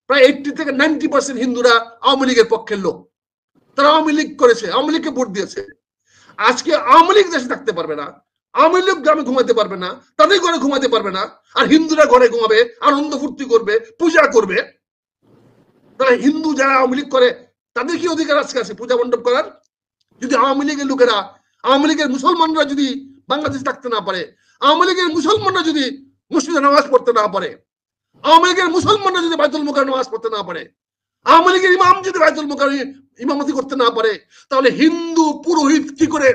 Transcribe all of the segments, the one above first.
প্রায় 80 থেকে 90% হিন্দুরা আওয়ামী লীগের পক্ষের লোক। তারা আওয়ামী লীগ করেছে, আওয়ামী লীগকে ভোট দিয়েছে। আজকে আওয়ামী লীগ দেশে থাকতে পারবে না, আওয়ামী লীগ গ্রামে ঘুমাতে পারবে না, তাদের ঘরে ঘুমাতে পারবে না, আর হিন্দুরা ঘরে ঘুমাবে, আনন্দ ফুর্তি করবে, পূজা করবে। তারা হিন্দু যারা আওয়ামী লীগ করে তাদের কি অধিকার আজকে আছে পূজা মণ্ডপ করার? যদি আওয়ামী লীগের লোকেরা, আওয়ামী লীগের মুসলমানরা যদি বাংলাদেশ থাকতে না পারে, আওয়ামী লীগের মুসলমানরা যদি মসজিদে নামাজ পড়তে না পারে, আওয়ামী লীগের মুসলমানরা যদি বাইতুল মুকাররমে নামাজ পড়তে না পারে, আওয়ামী লীগের ইমাম যদি বাইতুল মুকাররমে ইমামতি করতে না পারে, তাহলে হিন্দু পুরোহিত কি করে,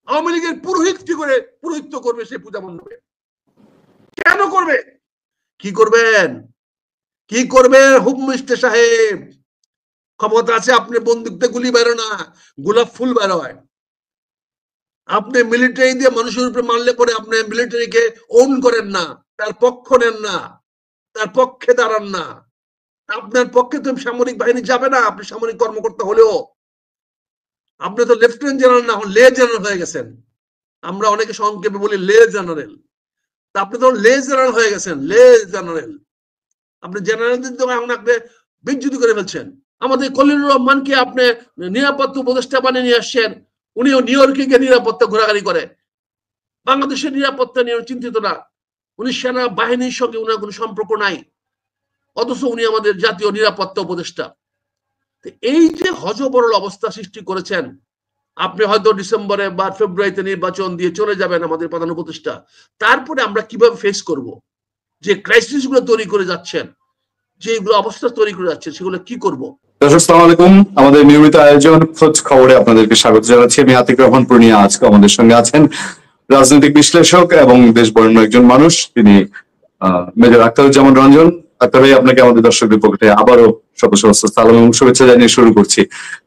আওয়ামী লীগের পুরোহিত কি করে পুরোহিত্য করবে সেই পূজা মণ্ডপে? কেন করবে? কি করবেন? কি করবেন হোম মিনিস্টার সাহেব? ক্ষমতা আছে, আপনি বন্দুক দিয়ে গুলি বেরো না, গোলাপ ফুল বেরোয়। আপনি মিলিটারি দিয়ে মানুষের উপরে মারলে পরে আপনি মিলিটারিকে ওন করেন না, তার পক্ষ নেন না, তার পক্ষে দাঁড়ান না। আপনার পক্ষে তো সামরিক বাহিনী যাবে না, আপনি সামরিক কর্মকর্তা হলেও। আপনি তো লেফটেন্যান্ট জেনারেল না, লে জেনারেল হয়ে গেছেন। আমরা অনেকে সংক্ষেপে বলি লে জেনারেল। তা আপনি তো লে জেনারেল হয়ে গেছেন, লে জেনারেল। আপনি জেনারেলদের তো এখন আপনি বিচ্যুতি করে ফেলছেন। আমাদের খলিলুর রহমানকে আপনি নিরাপত্তা উপদেষ্টা বানিয়ে নিয়ে আসছেন, উনিও নিউ ইয়র্কে গিয়ে নিরাপত্তা ঘোরাঘুরি করে। বাংলাদেশের নিরাপত্তা নিয়ে চিন্তিত না, উনি সেনা বাহিনীর সঙ্গে উনার কোনো সম্পর্ক নাই, অথচ উনি আমাদের জাতীয় নিরাপত্তা উপদেষ্টা। এই যে হযবরল অবস্থা সৃষ্টি করেছেন, আপনি হয়তো ডিসেম্বরে বা ফেব্রুয়ারিতে নির্বাচন দিয়ে চলে যাবেন আমাদের প্রধান উপদেষ্টা, তারপরে আমরা কিভাবে ফেস করব? যে ক্রাইসিস গুলো তৈরি করে যাচ্ছেন, যেগুলো অবস্থা তৈরি করে যাচ্ছে, সেগুলো কি করব? দর্শক আসসালামু আলাইকুম, আমাদের নিয়মিত আয়োজন খোঁজ খবরে আপনাদেরকে স্বাগত জানাচ্ছি। আমি আতিক রহমান পূর্ণিয়া। আজকে আমাদের সঙ্গে আছেন রাজনৈতিক বিশ্লেষক এবং দেশ বরেণ্য একজন মানুষ, তিনি মেজর আখতারুজ্জামান রঞ্জন। আখতার ভাই, আপনাকে আমাদের দর্শকদের পক্ষে আবারও শত সহস্র সালাম এবং শুভেচ্ছা জানিয়ে শুরু করছি।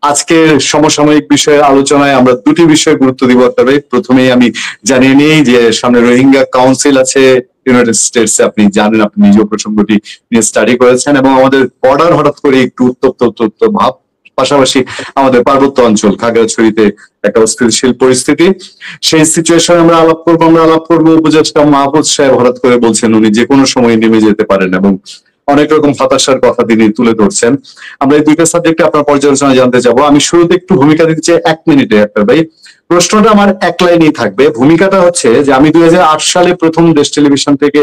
আজকের সমসাময়িক বিষয়ের আলোচনায় আমরা দুটি বিষয়ে গুরুত্ব দিব। আখতার ভাই, প্রথমেই আমি জানিয়ে নিই যে সামনে রোহিঙ্গা কাউন্সিল আছে ইউনাইটেড স্টেটসে। আপনি জানেন, আপনি নিজেও প্রসঙ্গটি নিয়ে স্টাডি করেছেন, এবং আমাদের বর্ডার হঠাৎ করে একটু উত্তপ্ত ভাব, পাশাপাশি আমাদের পার্বত্য অঞ্চল খাগড়াছড়িতে একটা অস্থিতিশীল পরিস্থিতি। সেই সিচুয়েশনে আমরা আলাপ করবো। উপদেষ্টা মাহফুজ সাহেব হঠাৎ করে বলছেন উনি যে কোনো সময় নেমে যেতে পারেন, এবং অনেক রকম হতাশার কথা তিনি তুলে ধরছেন। আমরা এই দুইটা সাবজেক্টে আপনার পর্যালোচনা জানতে যাবো। আমি শুরুতে একটু ভূমিকা দিতে চাই 1 মিনিটে। একটা ভাই, প্রশ্নটা আমার এক লাইনেই থাকবে। ভূমিকাটা হচ্ছে যে আমি 2008 সালে প্রথম দেশ টেলিভিশন থেকে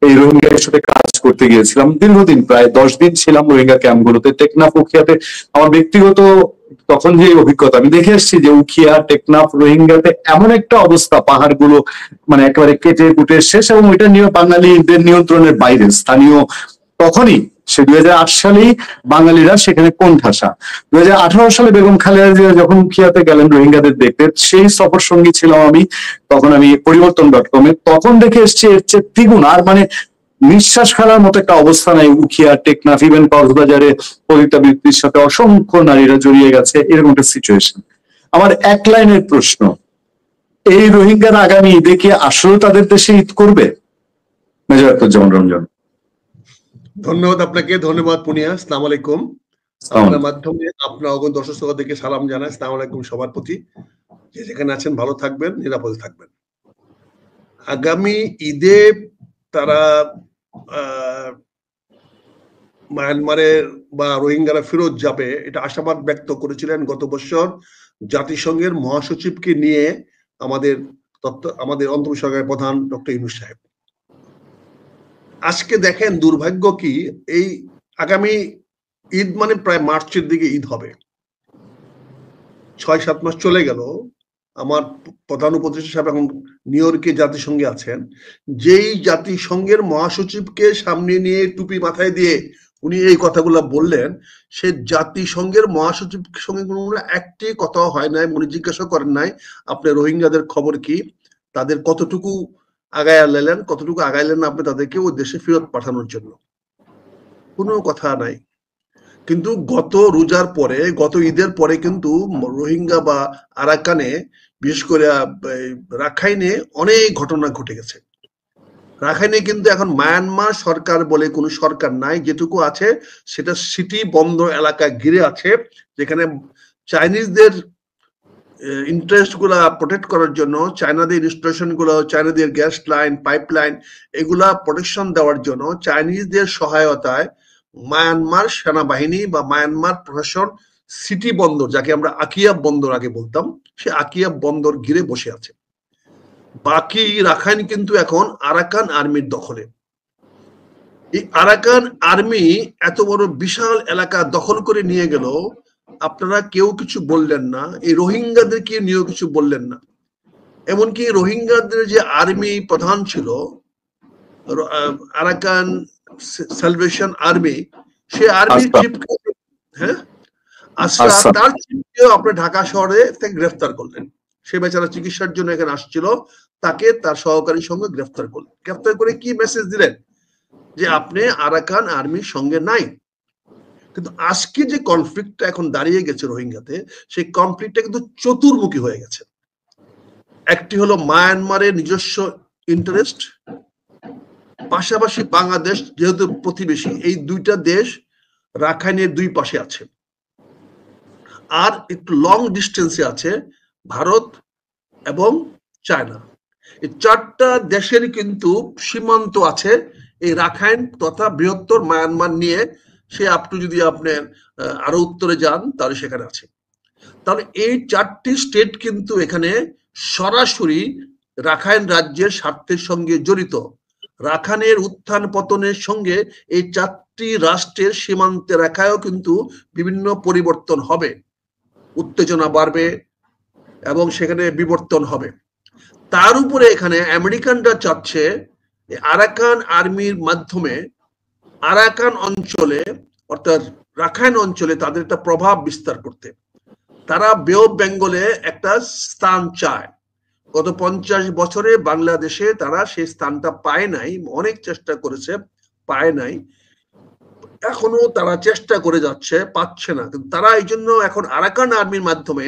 এই রোহিঙ্গা ইস্যুতে কাজ করতে গিয়েছিলাম। দীর্ঘদিন, প্রায় 10 দিন ছিলাম রোহিঙ্গা ক্যাম্পগুলোতে, টেকনাফ, উখিয়াতে। আমার ব্যক্তিগত তখন যে অভিজ্ঞতা, আমি দেখে এসেছি যে উখিয়া, টেকনাফ, রোহিঙ্গাতে এমন একটা অবস্থা, পাহাড়গুলো মানে একেবারে কেটে কুটে শেষ, এবং ওইটা নিয়ে বাঙালিদের নিয়ন্ত্রণের বাইরে। স্থানীয় তখনই সে 2008 সালেই বাঙালিরা সেখানে কোণঠাসা। 2018 সালে বেগম খালেদা জিয়া যখন উখিয়াতে গেলেন রোহিঙ্গাদের দেখতে, সেই সফর সঙ্গী ছিলাম আমি। তখন আমি পরিবর্তন.com-এ তখন দেখে এসেছি এর চেয়ে দ্বিগুণ, আর মানে নিঃশ্বাস ফেলার মতো একটা অবস্থা নাই। উখিয়া, টেকনাফ, ইভেন কক্সবাজারে পতিতাবৃত্তির সাথে অসংখ্য নারীরা জড়িয়ে গেছে, এরকম একটা সিচুয়েশন। আমার এক লাইনের প্রশ্ন, এই রোহিঙ্গারা আগামী ঈদে কি আসলে তাদের দেশে ঈদ করবে? মেজর আখতারুজ্জামান রঞ্জন। ধন্যবাদ আপনাকে। ধন্যবাদ পুনিয়া। আসসালামু আলাইকুম। আপনার মাধ্যমে আপনার অগণ দর্শক শ্রোতাদেরকে সালাম জানাই। আসসালামু আলাইকুম সবার প্রতি। যে যেখানে আছেন ভালো থাকবেন, নিরাপদে থাকবেন। আগামী ঈদে তারা মায়ানমারে বা রোহিঙ্গারা ফেরত যাবে, এটা আশাবাদ ব্যক্ত করেছিলেন গত বছর জাতিসংঘের মহাসচিবকে নিয়ে আমাদের অন্তর্বর্তী সরকারের প্রধান ডক্টর ইউনূস সাহেব। আজকে দেখেন দুর্ভাগ্য কি, এই আগামী ঈদ মানে প্রায় মার্চের দিকে ঈদ হবে। 6-7 মাস চলে গেল। আমার প্রধান উপদেষ্টা সাহেব এখন নিউ ইয়র্কে জাতিসংঘে আছেন। যেই জাতিসংঘের মহাসচিবকে সামনে নিয়ে টুপি মাথায় দিয়ে উনি এই কথাগুলো বললেন, সে জাতিসংঘের মহাসচিবের সঙ্গে কোনো একটি কথা হয় নাই। উনি জিজ্ঞাসা করেন নাই আপনি রোহিঙ্গাদের খবর কি, তাদের কতটুকু আগাইলেন আপনি তাদেরকে ওই দেশে ফেরত পাঠানোর জন্য, কোনো কথা নাই। কিন্তু গত রোজার পরে, গত ঈদের পরে কিন্তু রোহিঙ্গা বা আরাকানে, বিশেষ করে রাখাইনে অনেক ঘটনা ঘটে গেছে। রাখাইনে কিন্তু এখন মায়ানমার সরকার বলে কোনো সরকার নাই। যেটুকু আছে সেটা সিটি বন্দর এলাকা ঘিরে আছে, যেখানে চাইনিজদের ইন্টারেস্ট গুলা প্রোটেক্ট করার জন্য, চায়নাদের ইনস্টলেশন গুলো, চায়নাদের গ্যাস লাইন, পাইপ লাইন, এগুলা প্রোটেকশন দেওয়ার জন্য চাইনিজদের সহায়তায় মায়ানমার সেনাবাহিনী বা মায়ানমার প্রশাসন সিটি বন্দর, যাকে আমরা আকিয়াব বন্দর আগে বলতাম, সে আকিয়াব বন্দর ঘিরে বসে আছে। বাকি রাখাইন কিন্তু এখন আরাকান আর্মির দখলে। এই আরাকান আর্মি এত বড় বিশাল এলাকা দখল করে নিয়ে গেল, আপনারা কেউ কিছু বললেন না, এই রোহিঙ্গাদেরকে নিয়েও কিছু বললেন না। এমনকি রোহিঙ্গাদের যে আর্মি প্রধান ছিল, আরাকান সালভেশন আর্মি, সে আর্মির চিফ, হ্যাঁ আশরাফ, তার চিফকেও আপনি ঢাকা শহরে থেকে গ্রেফতার করলেন। সে বেচারা চিকিৎসার জন্য এখানে আসছিল, তাকে তার সহকারীর সঙ্গে গ্রেফতার করলেন। গ্রেফতার করে কি মেসেজ দিলেন? যে আপনি আরাকান আর্মির সঙ্গে নাই। কিন্তু আজকে যে কনফ্লিক্টটা এখন দাঁড়িয়ে গেছে রোহিঙ্গাতে, সেই কনফ্লিক্টটা কিন্তু চতুর্মুখী হয়ে গেছে। একটি হলো মায়ানমারের নিজস্ব ইন্টারেস্ট, পাশাপাশি বাংলাদেশ যেহেতু প্রতিবেশী, এই দুইটা দেশ রাখাইনের দুই পাশে আছে, আর একটু লং ডিস্টেন্সে আছে ভারত এবং চায়না। এই চারটা দেশের কিন্তু সীমান্ত আছে এই রাখাইন তথা বৃহত্তর মায়ানমার নিয়ে। সে আপনি যদি আপনার আরো উত্তরে যান তাহলে সেখানে আছে। তাহলে এই চারটি স্টেট কিন্তু এখানে সরাসরি রাখাইন রাজ্যের স্বার্থের সঙ্গে জড়িত। রাখাইনের উত্থান পতনের সঙ্গে এই চারটি রাষ্ট্রের সীমান্তে রেখায়ও কিন্তু বিভিন্ন পরিবর্তন হবে, উত্তেজনা বাড়বে এবং সেখানে বিবর্তন হবে। তার উপরে এখানে আমেরিকানরা চাচ্ছে আরাকান আর্মির মাধ্যমে আরাকান অঞ্চলে অর্থাৎ রাখাইন অঞ্চলে তাদের একটা প্রভাব বিস্তার করতে। তারা বে অফ বেঙ্গলে একটা স্থান চায়। গত 50 বছরে বাংলাদেশে তারা সেই স্থানটা পায় নাই, অনেক চেষ্টা করেছে, পায় নাই, এখনো তারা চেষ্টা করে যাচ্ছে, পাচ্ছে না। কিন্তু তারা এই জন্য এখন আরাকান আর্মির মাধ্যমে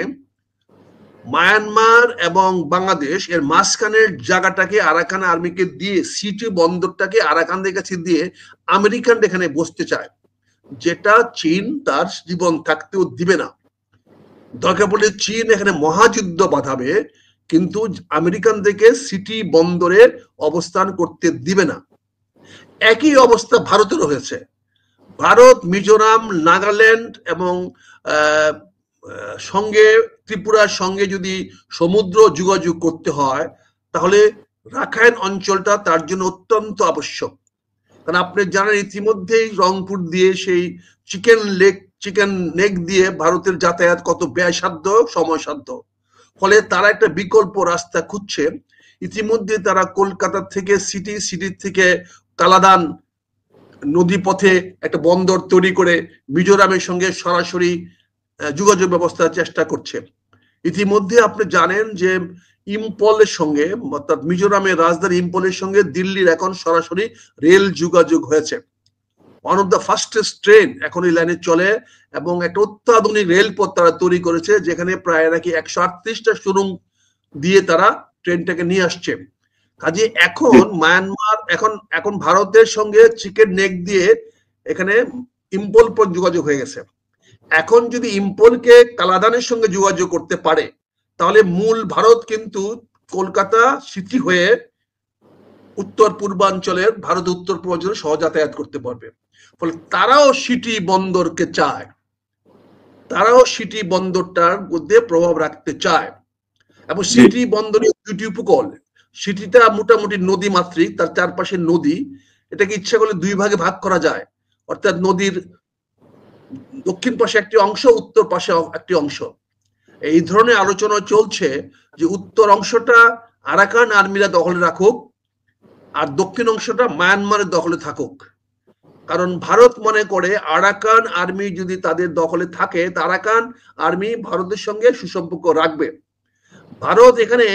মায়ানমার এবং বাংলাদেশ এর মাঝখানের জায়গাটাকে আরাকান আর্মিকে দিয়ে, সিটি বন্দরটাকে আরাকানদের কাছে দিয়ে আমেরিকান এখানে বসতে চায়, যেটা চীন তার জীবন থাকতেও দিবে না। দরকার পড়লে চীন এখানে মহাযুদ্ধ বাঁধাবে, কিন্তু আমেরিকানদেরকে সিটি বন্দরে অবস্থান করতে দিবে না। একই অবস্থা ভারতেরও হয়েছে। ভারত মিজোরাম, নাগাল্যান্ড এবং সঙ্গে ত্রিপুরার সঙ্গে যদি সমুদ্র যোগাযোগ করতে হয়, তাহলে রাখাইন অঞ্চলটা তার জন্য অত্যন্ত আবশ্যক। কারণ আপনি জানেন ইতিমধ্যেই রংপুর দিয়ে সেই চিকেন নেক দিয়ে ভারতের যাতায়াত কত ব্যয়সাধ্য, সময়সাধ্য। ফলে তারা একটা বিকল্প রাস্তা খুঁজছে। ইতিমধ্যে তারা কলকাতা থেকে সিটি থেকে কালাদান নদী পথে একটা বন্দর তৈরি করে মিজোরামের সঙ্গে সরাসরি যোগাযোগ ব্যবস্থার চেষ্টা করছে। ইতিমধ্যে আপনি জানেন যে ইম্পলের সঙ্গে, অর্থাৎ মিজোরামের রাজধানী ইম্পলের সঙ্গে দিল্লির এখন সরাসরি রেল যোগাযোগ হয়েছে। One of the fastest train এখন এই লাইনে চলে, এবং একটা অত্যাধুনিক রেলপথ তারা তৈরি করেছে, যেখানে প্রায় নাকি 138টা সুড়ঙ্গ দিয়ে তারা ট্রেনটাকে নিয়ে আসছে। কাজে এখন মায়ানমার এখন ভারতের সঙ্গে চিকেন নেক দিয়ে এখানে ইম্পল পথ যোগাযোগ হয়ে গেছে। এখন যদি ইম্পলকে কালাদানের সঙ্গে যোগাযোগ করতে পারে, তাহলে মূল ভারত কিন্তু কলকাতা সিটি হয়ে উত্তর পূর্বাঞ্চলের ভারত উত্তর পূর্বাঞ্চলে সহ যাতায়াত করতে পারবে। ফলে তারাও সিটি বন্দরকে চায়, তারাও সিটি বন্দরটার মধ্যে প্রভাব রাখতে চায়। এবং সিটি বন্দরের দুটি উপকূল, সিটিটা মোটামুটি নদী মাতৃক, তার চারপাশে নদী, এটাকে ইচ্ছা করলে দুই ভাগে ভাগ করা যায়। অর্থাৎ নদীর দক্ষিণ পাশে একটি অংশ, উত্তর পাশে একটি অংশ। এই ধরনের আলোচনা চলছে যে উত্তর অংশটা আরাকান আর্মিরা দখলে রাখুক, আর দক্ষিণ অংশটা মায়ানমারের দখলে থাকুক। কারণ ভারত মনে করে আরাকান আর্মি যদি তাদের দখলে থাকে, আরাকান আর্মি ভারতের সঙ্গে সুসম্পর্ক রাখবে। ভারত এখানে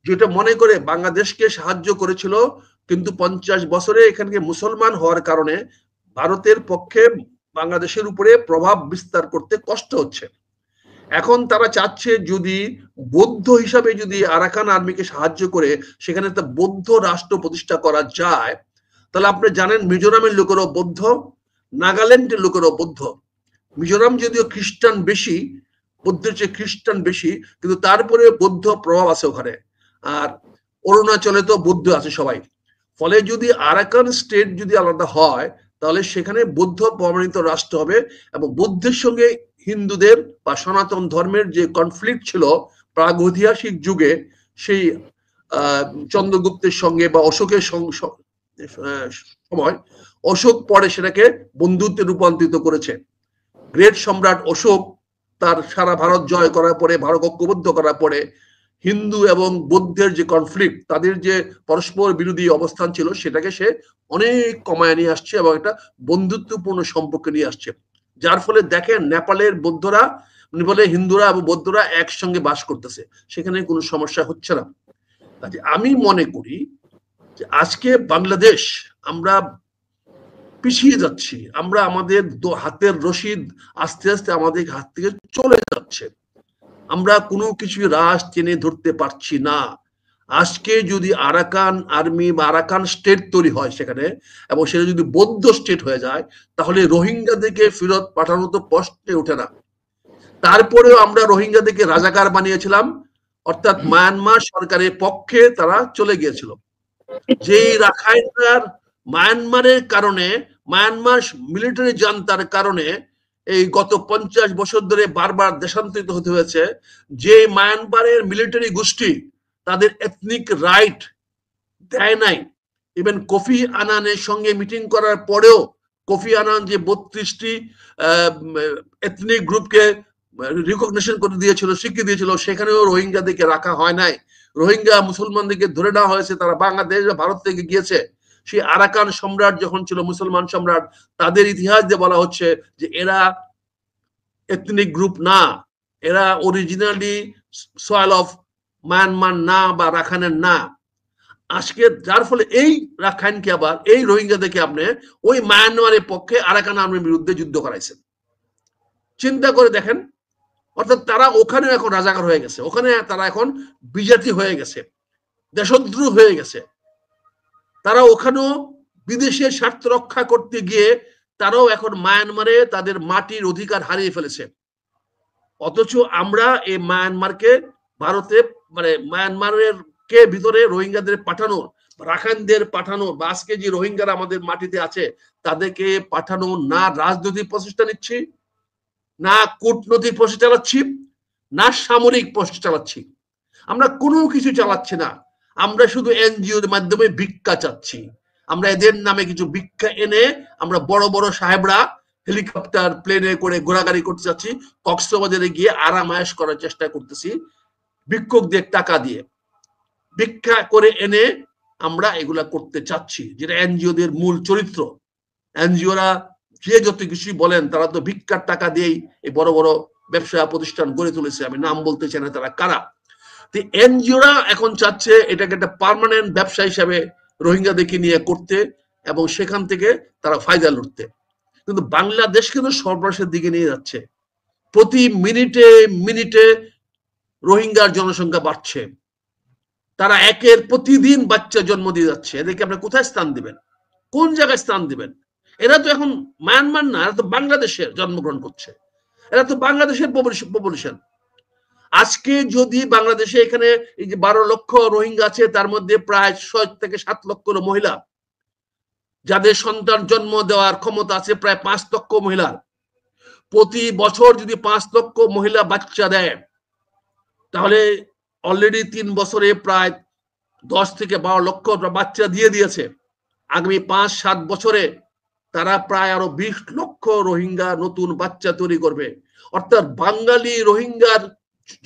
যেটা মনে করে বাংলাদেশকে সাহায্য করেছিল, কিন্তু 50 বছরে এখানে মুসলমান হওয়ার কারণে ভারতের পক্ষে বাংলাদেশের উপরে প্রভাব বিস্তার করতে কষ্ট হচ্ছে। এখন তারা চাচ্ছে যদি বৌদ্ধ হিসাবে যদি আরাকান আর্মিকে সাহায্য করে সেখানে একটা বৌদ্ধ রাষ্ট্র প্রতিষ্ঠা করা যায়, তাহলে আপনি জানেন মিজোরামের লোকেরও বৌদ্ধ, নাগাল্যান্ডের লোকেরও বৌদ্ধ। মিজোরাম যদিও খ্রিস্টান বেশি, বৌদ্ধের চেয়ে খ্রিস্টান বেশি, কিন্তু তারপরে বৌদ্ধ প্রভাব আছে ওখানে। আর অরুণাচলে তো বৌদ্ধ আছে সবাই। ফলে যদি আরাকান স্টেট যদি আলাদা হয়, তাহলে সেখানে বৌদ্ধ প্রমাণিত রাষ্ট্র হবে এবং বৌদ্ধের সঙ্গে হিন্দুদের বা সনাতন ধর্মের যে কনফ্লিক্ট ছিল প্রাগৈতিহাসিক যুগে, সেই চন্দ্রগুপ্তের সঙ্গে বা অশোকের সময়, অশোক পরে সেটাকে বন্ধুত্বে রূপান্তরিত করেছে। গ্রেট সম্রাট অশোক তার সারা ভারত জয় করার পরে, ভারত ঐক্যবদ্ধ করার পরে হিন্দু এবং বৌদ্ধের যে কনফ্লিক্ট, তাদের যে পরস্পর বিরোধী অবস্থান ছিল, সেটাকে সে অনেক কমায় নিয়ে আসছে এবং একটা বন্ধুত্বপূর্ণ সম্পর্ক নিয়ে আসছে। যার ফলে দেখেন নেপালের বৌদ্ধরা, বলে হিন্দুরা এবং বৌদ্ধরা একসঙ্গে বাস করতেছে, সেখানে কোনো সমস্যা হচ্ছে না। আমি মনে করি যে আজকে বাংলাদেশ আমরা পিছিয়ে যাচ্ছি, আমরা আমাদের হাতের রশিদ আস্তে আস্তে আমাদের হাত থেকে চলে যাচ্ছে, আমরা কোনো কিছু রাশ টেনে ধরতে পারছি না। আজকে যদি আরাকান আর্মি বা আরাকান স্টেট তৈরি হয় সেখানে, এবং সেটা যদি বৌদ্ধ স্টেট হয়ে যায়, তাহলে রোহিঙ্গাদেরকে ফেরত পাঠানো তো প্রশ্নে ওঠে না। তারপরেও আমরা রোহিঙ্গাদেরকে রাজাকার বানিয়েছিলাম, অর্থাৎ মায়ানমার সরকারের পক্ষে তারা চলে গিয়েছিল। যেই রাখাইনার মায়ানমারের কারণে, মায়ানমার মিলিটারি জান্তার কারণে এই গত 50 বছর ধরে বারবার দেশান্তরিত হতে হয়েছে, যে মায়ানমারের মিলিটারি গোষ্ঠী তাদের এথনিক রাইট দেয় নাই। ইভেন কোফি আনানের সঙ্গে মিটিং করার পরেও কোফি আনান যে 32টি এথনিক গ্রুপকে রিকগনিশন করে দিয়েছিল, স্বীকৃতি দিয়েছিল, সেখানেও রোহিঙ্গাদেরকে রাখা হয় নাই। রোহিঙ্গা মুসলমানদেরকে ধরে নেওয়া হয়েছে, তারা বাংলাদেশ ভারত থেকে গিয়েছে। সেই আরাকান সম্রাট যখন ছিল, মুসলমান সম্রাট, তাদের ইতিহাস দিয়ে বলা হচ্ছে যে এরা এথনিক গ্রুপ না, এরা অরিজিনালি সয়েল অফ মায়ানমার না বা রাখাইনের না। আজকে যার ফলে এই রাখাইনকে আবার এই রোহিঙ্গাদেরকে আপনি ওই মায়ানমারের পক্ষে আরাকান আর্মির বিরুদ্ধে যুদ্ধ করাইছেন। চিন্তা করে দেখেন, অর্থাৎ তারা ওখানে এখন রাজাকার হয়ে গেছে, ওখানে তারা এখন বিজাতি হয়ে গেছে, দেশদ্রোহ হয়ে গেছে। তারা ওখানেও বিদেশের স্বার্থ রক্ষা করতে গিয়ে তারাও এখন মায়ানমারে তাদের মাটির অধিকার হারিয়ে ফেলেছে। অথচ আমরা এই মায়ানমারকে ভারতে, মানে মায়ানমারের কে ভিতরে রোহিঙ্গাদের পাঠানো, রাখাইনদের পাঠানো, বা আজকে যে রোহিঙ্গারা আমাদের মাটিতে আছে তাদেরকে পাঠানো, না রাজনৈতিক প্রচেষ্টা নিচ্ছি, না কূটনৈতিক প্রচেষ্টা চালাচ্ছি, না সামরিক প্রচেষ্টা চালাচ্ছি, আমরা কোনো কিছু চালাচ্ছি না। আমরা শুধু এনজিওর মাধ্যমে ভিক্ষা চাচ্ছি। আমরা এদের নামে কিছু ভিক্ষা এনে আমরা বড় বড় সাহেবরা হেলিকপ্টার প্লেনে করে ঘোরাঘুরি করতে যাচ্ছি, কক্সবাজারে গিয়ে আরামায়েশ করার চেষ্টা করতেছি ভিক্ষুকদের টাকা দিয়ে, ভিক্ষা করে এনে আমরা এগুলা করতে চাচ্ছি, যেটা এনজিওদের মূল চরিত্র। এনজিওরা যে যত কিছুই বলেন, তারা তো ভিক্ষার টাকা দিয়েই এই বড় বড় ব্যবসা প্রতিষ্ঠান গড়ে তুলেছে। আমি নাম বলতে চাই না তারা কারা। এনজিওরা এখন চাচ্ছে এটাকে একটা পার্মানেন্ট ব্যবসা হিসাবে রোহিঙ্গাদেরকে নিয়ে করতে এবং সেখান থেকে তারা ফায়দা লুটতে। কিন্তু বাংলাদেশ কিন্তু সর্বনাশের দিকে নিয়ে যাচ্ছে। প্রতি মিনিটে মিনিটে রোহিঙ্গার জনসংখ্যা বাড়ছে, তারা একের প্রতিদিন বাচ্চা জন্ম দিয়ে যাচ্ছে। এদেরকে আপনি কোথায় স্থান দিবেন, কোন জায়গায় স্থান দিবেন? এরা তো এখন মায়ানমার না, এরা তো বাংলাদেশে জন্মগ্রহণ করছে, এরা তো বাংলাদেশের পপুলেশন। আজকে যদি বাংলাদেশে এখানে এই যে 12 লক্ষ রোহিঙ্গা আছে, তার মধ্যে প্রায় 6 থেকে 7 লক্ষ মহিলা, যাদের সন্তান জন্ম দেওয়ার ক্ষমতা আছে প্রায় 5 লক্ষ মহিলার। প্রতি বছর যদি 5 লক্ষ মহিলা বাচ্চা দেয়, তাহলে অলরেডি 3 বছরে প্রায় 10 থেকে 12 লক্ষ বাচ্চা দিয়ে দিয়েছে। আগামী 5-7 বছরে তারা প্রায় আরো 20 লক্ষ রোহিঙ্গা নতুন বাচ্চা তৈরি করবে। অর্থাৎ বাঙালি রোহিঙ্গার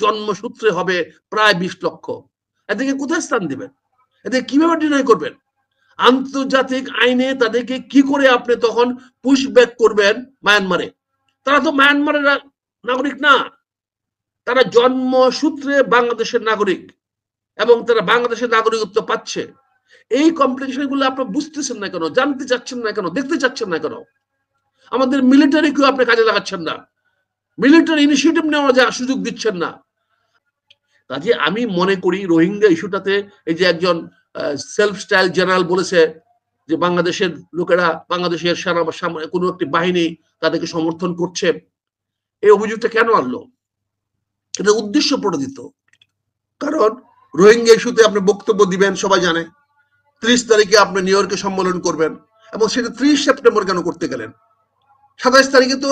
জন্মসূত্রে হবে প্রায় 20 লক্ষ। এদেরকে কোথায় স্থান দিবেন? এদের কিভাবে ডিনাই করবেন? আন্তর্জাতিক আইনে তাদেরকে কি করে আপনি তখন পুশব্যাক করবেন মায়ানমারে? তারা তো মায়ানমারের নাগরিক না, তারা জন্মসূত্রে বাংলাদেশের নাগরিক এবং তারা বাংলাদেশের নাগরিকত্ব পাচ্ছে। এই কমপ্লিকেশন গুলো আপনি বুঝতেছেন না কেন, জানতে চাচ্ছেন না কেন, দেখতে চাচ্ছেন না কেন? আমাদের মিলিটারিকেও আপনি কাজে লাগাচ্ছেন না, মিলিটারি ইনিশিয়েটিভ নেওয়ার সুযোগ দিচ্ছেন না। কাজে আমি মনে করি রোহিঙ্গা ইস্যুটাতে এই যে একজন সেলফ স্টাইল জেনারেল বলেছে যে বাংলাদেশের লোকেরা, বাংলাদেশের সেনা কোনো একটি বাহিনী তাদেরকে সমর্থন করছে, এই অভিযোগটা কেন আনলো? এটা উদ্দেশ্য প্রণোদিত। কারণ রোহিঙ্গা ইস্যুতে আপনি বক্তব্য দিবেন, সবাই জানে। 30 তারিখে আপনি নিউ ইয়র্কে সম্মেলন করবেন, এবং সেটা 30 সেপ্টেম্বর কেন করতে গেলেন? 27 তারিখে তো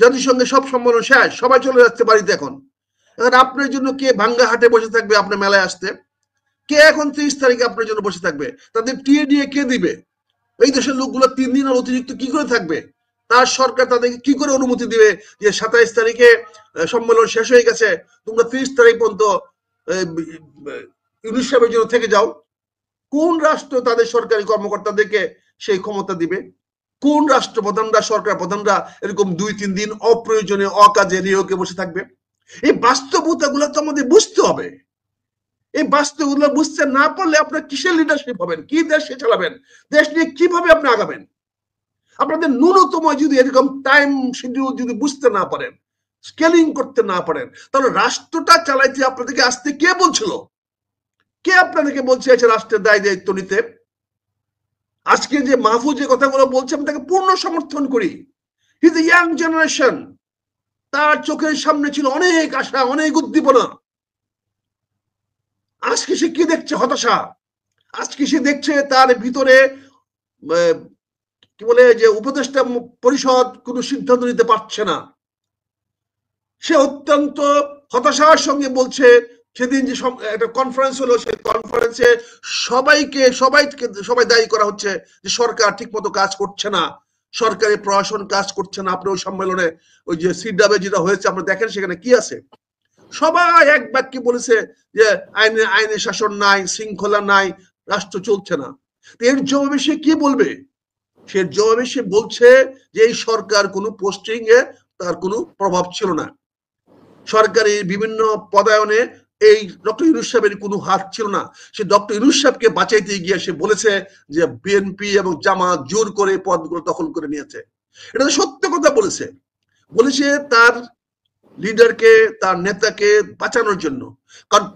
জাতিসংঘের সব সম্মেলন শেষ, সবাই চলে যাচ্ছে বাড়িতে। এখন আপনার জন্য কে ভাঙ্গা হাটে বসে থাকবে আপনার মেলায় আসতে? কে এখন 30 তারিখে আপনার জন্য বসে থাকবে? তাদের টিএ দিয়ে কে দিবে? এই দেশের লোকগুলো 3 দিন আর অতিরিক্ত কি করে থাকবে? তার সরকার তাদেরকে কি করে অনুমতি দিবে যে 27 তারিখে সম্মেলন শেষ হয়ে গেছে, তোমরা 30 তারিখ পর্যন্ত ইউনুস সাহেবের জন্য থেকে যাও? কোন রাষ্ট্র তাদের সরকারি কর্মকর্তাদেরকে সেই ক্ষমতা দিবে? কোন রাষ্ট্রপ্রধানরা, সরকার প্রধানরা এরকম 2-3 দিন অপ্রয়োজনীয় অকাজে নিয়োগে বসে থাকবে? এই বাস্তবতাগুলো তো আমাদের বুঝতে হবে। এই বাস্তবগুলো বুঝতে না পারলে আপনার কিসের লিডারশিপ হবেন? কি দেশ চালাবেন? দেশ নিয়ে কিভাবে আপনি আগাবেন? আপনাদের ন্যূনতম যদি এরকম টাইম শিডিউল যদি বুঝতে না পারেন, স্কেলিং করতে না পারেন, তাহলে রাষ্ট্রটা চালাইতে আপনাদেরকে আসতে কে বলছিল? কে আপনাদেরকে বলছে রাষ্ট্রের দায় দায়িত্ব নিতে? আজকে যে মাহফুজ যে কথাগুলো বলছে আমি তাকে পূর্ণ সমর্থন করি। He is a young generation. তার চোখের সামনে ছিল অনেক আশা, অনেক উদ্দীপনা। আজকে সে কি দেখছে? হতাশা। আজকে সে দেখছে তার ভিতরে কি বলে যে উপদেষ্টা পরিষদ কোনো সিদ্ধান্ত নিতে পারছে না। সে অত্যন্ত হতাশার সঙ্গে বলছে, সেদিন যে একটা কনফারেন্স হলো, সেই কনফারেন্সে সবাই দায়ী করা হচ্ছে যে সরকার ঠিক মতো কাজ করছে না, সরকারি প্রশাসন কাজ করছে না। আপনি ওই সম্মেলনে ওই যে সিডাবে যেটা হয়েছে আপনি দেখেন, সেখানে কি আছে? সবাই এক বাক্যে বলেছে যে আইনের শাসন নাই, শৃঙ্খলা নাই, রাষ্ট্র চলছে না। এর জবাবে সে কি বলবে? সে জবাবে সে বলছে যে এই সরকার কোনো পোস্টিং এ তার কোনো প্রভাব ছিল না, সরকারি বিভিন্ন পদায়নে এই ডক্টর ইউনুস সাহেবের কোনো হাত ছিল না। সে ডক্টর ইউনুস সাহেবকে বাঁচাইতে গিয়ে সে বলেছে যে বিএনপি এবং জামাত জোর করে পদগুলো দখল করে নিয়েছে। এটা তো সত্য কথা বলেছে। বলেছে তার লিডারকে, তার নেতাকে বাঁচানোর জন্য। কারণ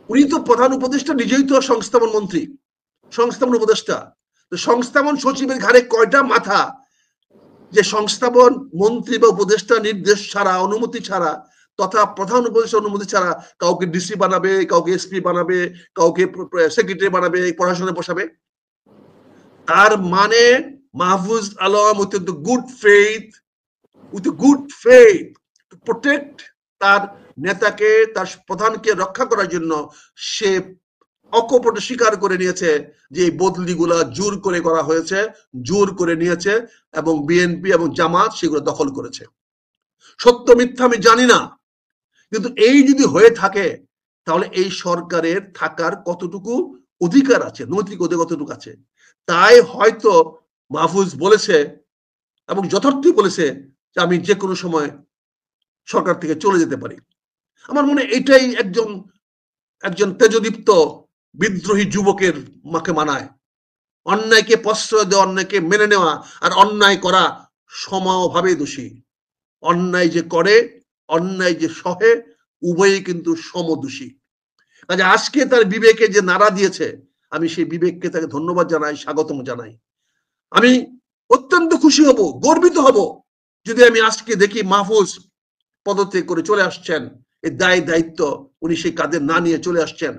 উনি তো প্রধান উপদেষ্টা, নিজেই তো সংস্থাপন মন্ত্রী, সংস্থাপন উপদেষ্টা। সংস্থাপন সচিবের ঘাড়ে কয়টা মাথা যে সংস্থাপন মন্ত্রী বা উপদেষ্টা নির্দেশ ছাড়া, অনুমতি ছাড়া, তথা প্রধান উপদেষ্টা অনুমতি ছাড়া কাউকে ডিসি বানাবে, কাউকে এসপি বানাবে, কাউকে সেক্রেটারি বানাবে, পড়াশোনায় বসাবে? তার মানে Mahfuz Alam with good faith to protect তার নেতাকে, তার প্রধানকে রক্ষা করার জন্য সে অকপটে স্বীকার করে নিয়েছে যে এই বদলিগুলা জোর করে করা হয়েছে, জোর করে নিয়েছে এবং বিএনপি এবং জামাত সেগুলো দখল করেছে। সত্য মিথ্যা আমি জানি না, কিন্তু এই যদি হয়ে থাকে তাহলে এই সরকারের থাকার কতটুকু অধিকার আছে, নৈতিক অধিকার কতটুকু আছে? তাই হয়তো মাহফুজ বলেছে এবং যথার্থই বলেছে যে আমি যে কোনো সময় সরকার থেকে চলে যেতে পারি। আমার মনে এটাই একজন তেজদীপ্ত বিদ্রোহী যুবকের মাকে মানায়। অন্যায়কে প্রশ্রয় দেওয়া, অন্যায়কে মেনে নেওয়া আর অন্যায় করা সমভাবে দোষী। অন্যায় যে করে, অন্যায় যে সহে, উভয়ই কিন্তু সমদোষী। কাজে আজকে তার বিবেকে যে নাড়া দিয়েছে, আমি সেই বিবেককে তাকে ধন্যবাদ জানাই, স্বাগতম জানাই। আমি অত্যন্ত খুশি হব, গর্বিত হব যদি আমি আজকে দেখি মাহফুজ পদত্যাগ করে চলে আসছেন। এই দায়িত্ব উনি সেই কাঁধে না নিয়ে চলে আসছেন।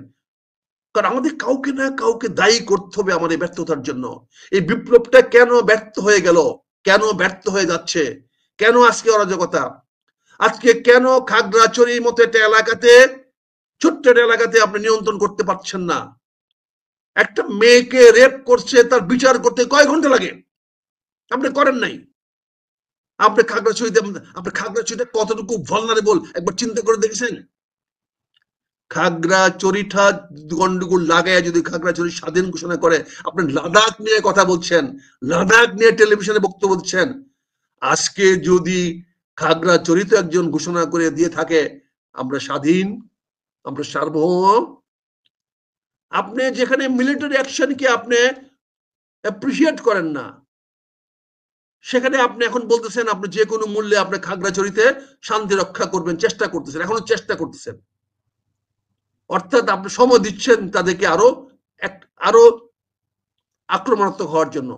কারণ আমাদের কাউকে না কাউকে দায়ী করতে হবে আমাদের ব্যর্থতার জন্য। এই বিপ্লবটা কেন ব্যর্থ হয়ে গেল, কেন ব্যর্থ হয়ে যাচ্ছে, কেন আজকে অরাজকতা? আজকে কেন খাগড়াছড়ির মতো একটা এলাকাতে, ছোট্ট একটা এলাকাতে আপনি নিয়ন্ত্রণ করতে পারছেন না? একটা মেয়েকে রেপ করছে, তার বিচার করতে কয় ঘন্টা লাগে? আপনি করেন নাই। আপনি খাগড়াছড়িতে কতটুকু ভালনারেবল একবার চিন্তা করে দেখেছেন? খাগড়াছড়িটা গন্ডগোল লাগায় যদি খাগড়াছড়ি স্বাধীন ঘোষণা করে, আপনি লাদাখ নিয়ে কথা বলছেন, লাদাখ নিয়ে টেলিভিশনে বক্তব্য দিচ্ছেন। আজকে যদি খাগড়াছড়িতে একজন ঘোষণা করে দিয়ে থাকে আমরা স্বাধীন, আমরা সার্বভৌম, আপনি যেখানে মিলিটারি অ্যাকশনকে আপনি অ্যাপ্রিসিয়েট করেন না, সেখানে আপনি এখন বলতেছেন আপনি যে কোনো মূল্যে আপনি খাগড়াছড়িতে শান্তি রক্ষা করবেন, চেষ্টা করতেছেন, এখনো চেষ্টা করতেছেন। অর্থাৎ আপনি সময় দিচ্ছেন তাদেরকে আরো আক্রমণাত্মক হওয়ার জন্য।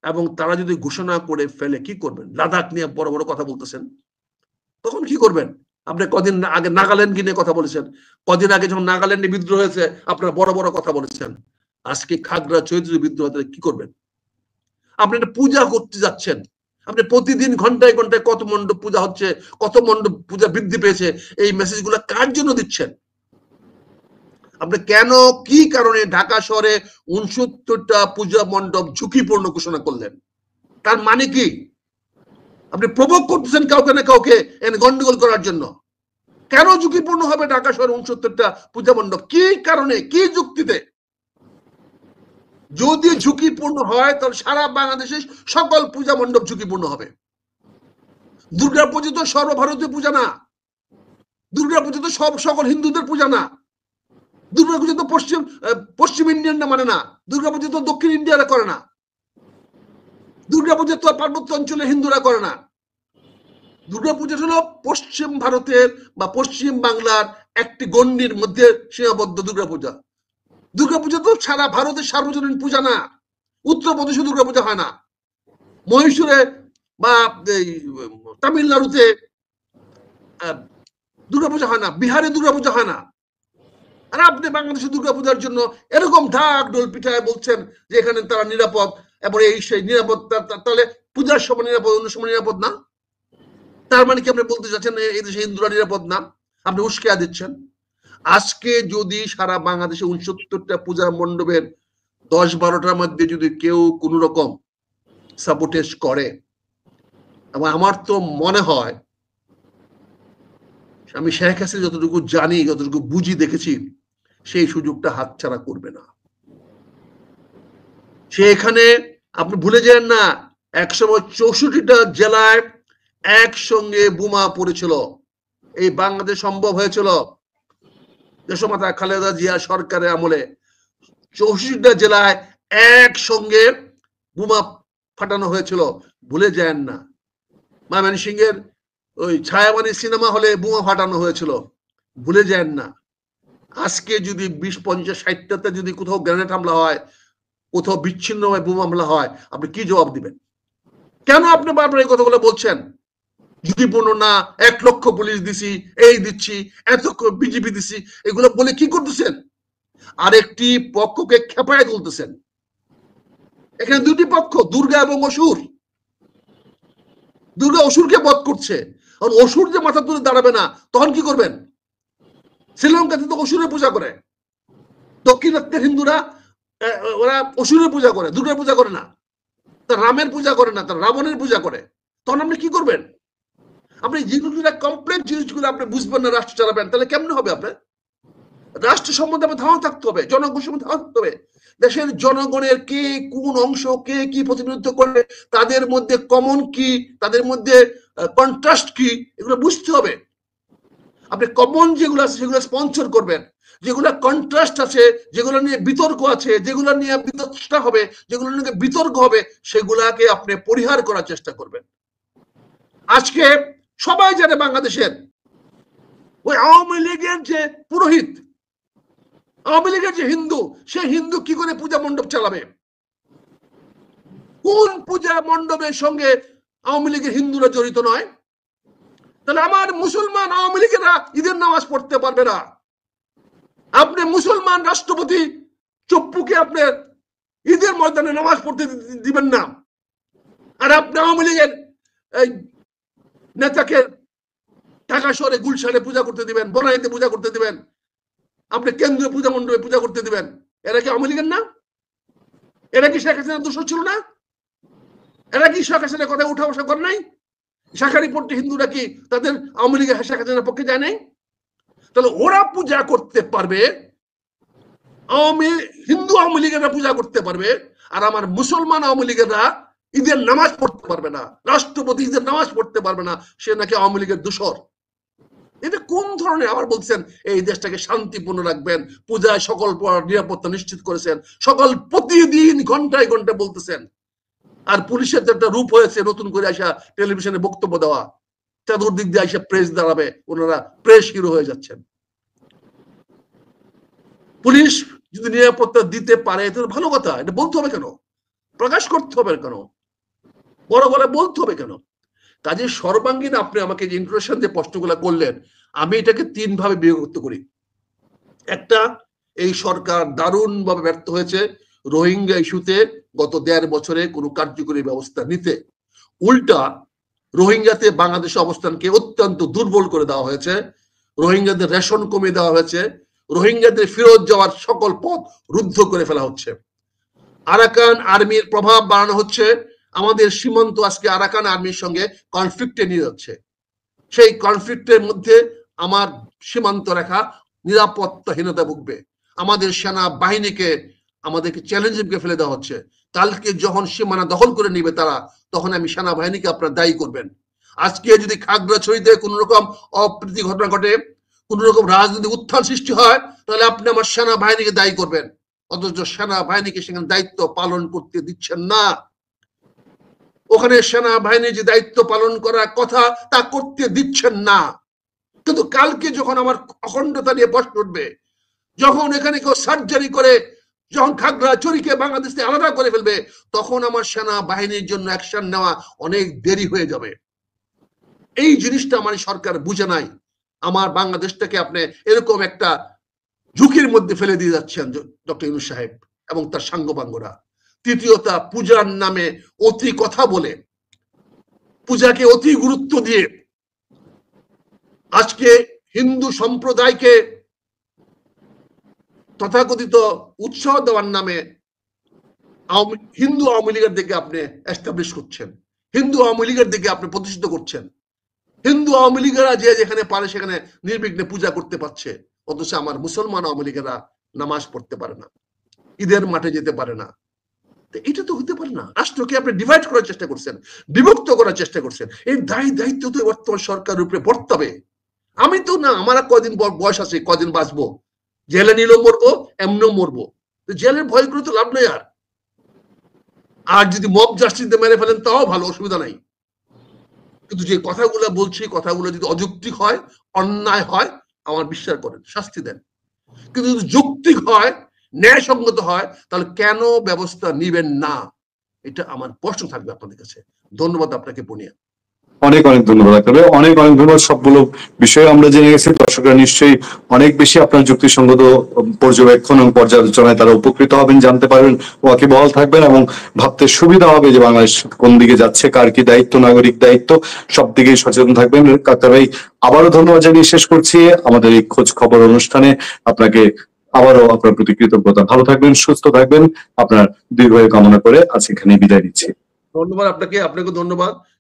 এবং তারা যদি ঘোষণা করে ফেলে কি করবেন? লাদাখ নিয়ে বড় বড় কথা বলতেছেন, তখন কি করবেন? আপনি কদিন আগে নাগাল্যান্ড নিয়ে কথা বলেছেন, কদিন আগে যখন নাগাল্যান্ডে বিদ্রোহ হয়েছে আপনারা বড় বড় কথা বলেছেন। আজকে খাগড়াছড়িতে বিদ্রোহ হতে কি করবেন? আপনি একটা পূজা করতে যাচ্ছেন, আপনি প্রতিদিন ঘন্টায় ঘন্টায় কত মণ্ডপ পূজা হচ্ছে, কত মণ্ডপ পূজা বৃদ্ধি পেয়েছে, এই মেসেজগুলো কার জন্য দিচ্ছেন? আপনি কেন, কি কারণে ঢাকা শহরে 69টা পূজা মণ্ডপ ঝুঁকিপূর্ণ ঘোষণা করলেন? তার মানে কি? আপনি প্রভোগ করতেছেন কাউকে না কাউকে গন্ডগোল করার জন্য। কেন ঝুঁকিপূর্ণ হবে ঢাকা শহরে 69টা পূজা মণ্ডপ? কি কারণে, কি যুক্তিতে? যদি ঝুঁকিপূর্ণ হয় তাহলে সারা বাংলাদেশের সকল পূজা মণ্ডপ ঝুঁকিপূর্ণ হবে। দুর্গা পুজো তো সর্বভারতীয় পূজা না, দুর্গা পুজো তো সকল হিন্দুদের পূজা না, দুর্গা পুজো তো পশ্চিম ইন্ডিয়ানরা মানে না, দুর্গা পুজো তো দক্ষিণ ইন্ডিয়ারা করে না, দুর্গা পুজো তো পার্বত্য অঞ্চলে হিন্দুরা করে না। দুর্গা পুজো হলো পশ্চিম ভারতের বা পশ্চিম বাংলার একটি গণ্ডির মধ্যে সীমাবদ্ধ দুর্গা পূজা। দুর্গা পূজা তো সারা ভারতের সার্বজনীন পূজা না। উত্তরপ্রদেশে দুর্গা পূজা হয় না, মহীশূরে বা তামিলনাড়ুতে দুর্গাপূজা হয় না, বিহারে দুর্গাপূজা হয় না। আর আপনি বাংলাদেশের দুর্গাপূজার জন্য এরকম ঢাক ঢোল পিঠায় বলছেন যে এখানে তারা নিরাপদ, এবং এই সেই নিরাপদ, তাহলে পূজার সময় নিরাপদ, অন্য সময় নিরাপদ না? তার মানে কি আপনি বলতে চাচ্ছেন এই দেশে হিন্দুরা নিরাপদ না? আপনি উস্কে দিচ্ছেন। আজকে যদি সারা বাংলাদেশে 69টা পূজা মণ্ডপের 10-12টার মধ্যে যদি কেউ কোন রকম সাবোটেজ করে, এবং আমার তো মনে হয়, আমি শেখ হাসিনা যতটুকু জানি, যতটুকু বুঝি, দেখেছি, সেই সুযোগটা হাতছাড়া করবে না। সে এখানে, আপনি ভুলে যান না, একসময় 64টা জেলায় একসঙ্গে বোমা পড়েছিল। এই বাংলাদেশ সম্ভব হয়েছিল দেশমাতা খালেদা জিয়া সরকারের আমলে। 64টা জেলায় একসঙ্গে বোমা ফাটানো হয়েছিল, ভুলে যান না। ময়মনসিংহের ওই ছায়াবানী সিনেমা হলে বোমা ফাটানো হয়েছিল, ভুলে যান না। আজকে যদি 20-50-60টাতে যদি কোথাও গ্রেনেড হামলা হয়, কোথাও বিচ্ছিন্নভাবে বোমা হামলা হয়, আপনি কি জবাব দিবেন? কেন আপনি বারবার এই কথাগুলো বলছেন? ঝুঁকিপূর্ণ না, 1 লক্ষ পুলিশ দিছি, এই দিচ্ছি, এত বিজিবি দিছি, এগুলো বলে কি করতেছেন? আরেকটি পক্ষকে খেপায় তুলতেছেন। এখানে দুটি পক্ষ, দুর্গা এবং অসুর। দুর্গা অসুরকে বধ করছে, আর অসুর যে মাথা তুলে দাঁড়াবে না, তখন কি করবেন? শ্রীলঙ্কাতে তো অসুরের পূজা করে, দক্ষিণাত্যের হিন্দুরা ওরা অসুরের পূজা করে, দুর্গার পূজা করে না, তার রামের পূজা করে না, তার রাবণের পূজা করে। তখন আপনি কি করবেন? আপনি যেগুলো কমপ্লেক্স জিনিসগুলো আপনি বুঝবেন না, রাষ্ট্র চালাবেন, তাহলে কেমনে হবে? আপনার রাষ্ট্র সম্বন্ধে আপনার ধারণা থাকতে হবে, জনগণ সম্বন্ধে ধারণা থাকতে হবে। দেশের জনগণের কে কোন অংশ, কে কি প্রতিনিধিত্ব করে, তাদের মধ্যে কমন কি, তাদের মধ্যে কন্ট্রাস্ট কি, এগুলো বুঝতে হবে। আপনি কমন যেগুলো আছে সেগুলো স্পন্সর করবেন, যেগুলো কন্ট্রাস্ট আছে, যেগুলো নিয়ে বিতর্ক আছে, যেগুলো নিয়ে বিতর্কটা হবে, যেগুলো নিয়ে বিতর্ক হবে, সেগুলাকে আপনি পরিহার করার চেষ্টা করবেন। আজকে সবাই জানে বাংলাদেশের ওই আওয়ামী লীগের যে পুরোহিত, আওয়ামী লীগের যে হিন্দু, সে হিন্দু কি করে পূজা মণ্ডপ চালাবে? কোন পূজা মণ্ডপের সঙ্গে আওয়ামী লীগের হিন্দুরা জড়িত নয়? তাহলে আমার মুসলমান আওয়ামী লীগেরা ঈদের নামাজ পড়তে পারবে না। আপনি মুসলমান রাষ্ট্রপতি চপ্পুকে আপনি ঈদের ময়দানে নামাজ পড়তে দিবেন না, আর আপনি আওয়ামী লীগের নেতাকে ঢাকা শহরে গুলশানে পূজা করতে দিবেন, বনানীতে পূজা করতে দিবেন, আপনি কেন্দ্রীয় পূজা মণ্ডপে পূজা করতে দিবেন। এরা কি আওয়ামী লীগের না? এরা কি শেখ হাসিনার দোষর ছিল না? এরা কি শেখ হাসিনার কথা উঠা বসা করে নাই? শাখারি পড়তে হিন্দুরা কি তাদের আওয়ামী লীগের শেখ হাসিনার পক্ষে যায় নাই? তাহলে ওরা পূজা করতে পারবে, হিন্দু আওয়ামী লীগেরা পূজা করতে পারবে, আর আমার মুসলমান আওয়ামী লীগেরা ঈদের নামাজ পড়তে পারবে না, রাষ্ট্রপতি ঈদের নামাজ পড়তে পারবে না, সে নাকি আওয়ামী লীগের দোষর। এটা কোন ধরনের? আবার বলছেন এই দেশটাকে শান্তিপূর্ণ রাখবেন, পূজায় সকল নিরাপত্তা নিশ্চিত করেছেন, সকল প্রতিদিন ঘন্টায় ঘন্টা বলতেছেন। আর পুলিশের একটা রূপ হয়েছে নতুন করে আসা টেলিভিশনে বক্তব্য দেওয়া, চতুর্দিক দিয়ে আসা প্রেস দাঁড়াবে, ওনারা প্রেস হিরো হয়ে যাচ্ছেন। পুলিশ যদি নিরাপত্তা দিতে পারে তাহলে ভালো কথা, এটা বলতে হবে কেন? প্রকাশ করতে হবে কেন? বড় বড় বলতে হবে কেন? কাজে সর্বাঙ্গীন আপনি আমাকে যে ইন্ট্রোডাকশন যে প্রশ্নগুলো করলেন, আমি এটাকে 3 ভাবে বিভক্ত করি। একটা, এই সরকার দারুণ ভাবে ব্যর্থ হয়েছে রোহিঙ্গা ইস্যুতে গত 1.5 বছরে কোনো কার্যকরী ব্যবস্থা নিতে। উল্টা রোহিঙ্গাতে বাংলাদেশের অবস্থানকে অত্যন্ত দুর্বল করে দেওয়া হয়েছে, রোহিঙ্গাদের রেশন কমিয়ে দেওয়া হয়েছে, রোহিঙ্গাদের ফেরত যাওয়ার সকল পথ রুদ্ধ করে ফেলা হচ্ছে। আরাকান আর্মির প্রভাব বাড়ানো হচ্ছে, আমাদের সীমান্ত আজকে আরাকান আর্মির সঙ্গে কনফ্লিক্টে নিয়ে যাচ্ছে। সেই কনফ্লিক্টের মধ্যে আমার সীমান্ত রেখা নিরাপত্তাহীনতা ভুগবে। আমাদের সেনা বাহিনীকে আমাদেরকে চ্যালেঞ্জের মুখে ফেলে দেওয়া হচ্ছে। কালকে যখন সীমানা দখল করে নিবে তারা, তখন আমি সেনাবাহিনীকে আপনারা দায়ী করবেন। আজকে যদি খাগড়াছড়িতে কোন রকম অপ্রীতি ঘটনা ঘটে, কোন রকম রাজনৈতিক উত্থান সৃষ্টি হয়, তাহলে আপনি আমার সেনাবাহিনীকে দায়ী করবেন। অথচ সেনাবাহিনীকে সেখানে দায়িত্ব পালন করতে দিচ্ছেন না। ওখানে সেনাবাহিনীর যে দায়িত্ব পালন করার কথা তা করতে দিচ্ছেন না। কিন্তু কালকে যখন আমার অখণ্ডতা নিয়ে প্রশ্ন উঠবে, যখন এখানে কেউ সার্জারি করে, যখন খাগড়াছড়িকে বাংলাদেশ থেকে আলাদা করে ফেলবে, তখন আমার সেনাবাহিনীর জন্য অ্যাকশন নেওয়া অনেক দেরি হয়ে যাবে। এই জিনিসটা আমার সরকার বুঝে নাই। আমার বাংলাদেশটাকে আপনি এরকম একটা ঝুঁকির মধ্যে ফেলে দিয়ে যাচ্ছেন ডক্টর ইউনূস সাহেব এবং তার সাঙ্গপাঙ্গরা। তৃতীয়ত, পূজার নামে অতি কথা বলে, পূজাকে অতি গুরুত্ব দিয়ে আজকে হিন্দু সম্প্রদায়কে তথাকথিত উৎসাহ দেওয়ার নামে হিন্দু আওয়ামী লীগের দিকে আপনি এস্টাবলিশ করছেন, হিন্দু আওয়ামী লীগের দিকে আপনি প্রতিষ্ঠিত করছেন। হিন্দু আওয়ামী লীগেরা যে যেখানে পারে সেখানে নির্বিঘ্নে পূজা করতে পারছে, অথচ আমার মুসলমান আওয়ামী লীগেরা নামাজ পড়তে পারে না, ঈদের মাঠে যেতে পারে না। এটা তো হতে পারে না। রাষ্ট্রকে আপনি ডিভাইড করার চেষ্টা করছেন, বিভক্ত করার চেষ্টা করছেন। এই দায়িত্ব তো বর্তমান সরকারের উপরে বর্তাবে। আমি তো না, আমার কয়দিন বয়স আছে, কদিন বাঁচবো, জেলে নিলেও মরবো, এমনিও মরবো। জেলের ভয় করে তো লাভ নেই। আর যদি মব জাস্টিস মেরে ফেলেন তাও ভালো, অসুবিধা নাই। কিন্তু যে কথাগুলো বলছি, কথাগুলো যদি অযৌক্তিক হয়, অন্যায় হয়, আমার বিশ্বাস করেন, শাস্তি দেন। কিন্তু যদি যৌক্তিক হয়, ন্যায়সঙ্গত হয়, তাহলে কেন ব্যবস্থা নিবেন না? এটা আমার প্রশ্ন থাকবে আপনাদের কাছে। ধন্যবাদ আপনাকে পুনিয়া। অনেক অনেক ধন্যবাদ আপনাকে, অনেক অনেক ধন্যবাদ। সবগুলো বিষয়ে আমরা জেনে গেছি, দর্শকরা নিশ্চয়ই অনেক বেশি আপনার যুক্তিসঙ্গত পর্যবেক্ষণ এবং পর্যালোচনায় তারা উপকৃত হবেন, জানতে পারবেন, ওয়াকিবহাল থাকবেন এবং ভাবতে সুবিধা হবে যে বাংলাদেশ কোন দিকে যাচ্ছে, কার কি দায়িত্ব, নাগরিক দায়িত্ব, সব দিকেই সচেতন থাকবেন। কাকতার ভাই, আবারও ধন্যবাদ জানিয়ে শেষ করছি আমাদের এই খোঁজ খবর অনুষ্ঠানে। আপনাকে আবারও আপনার প্রতি কৃতজ্ঞতা। ভালো থাকবেন, সুস্থ থাকবেন, আপনার দীর্ঘায়ু কামনা করে আজ এখানে বিদায় নিচ্ছি। ধন্যবাদ আপনাকে, আপনাকে ধন্যবাদ।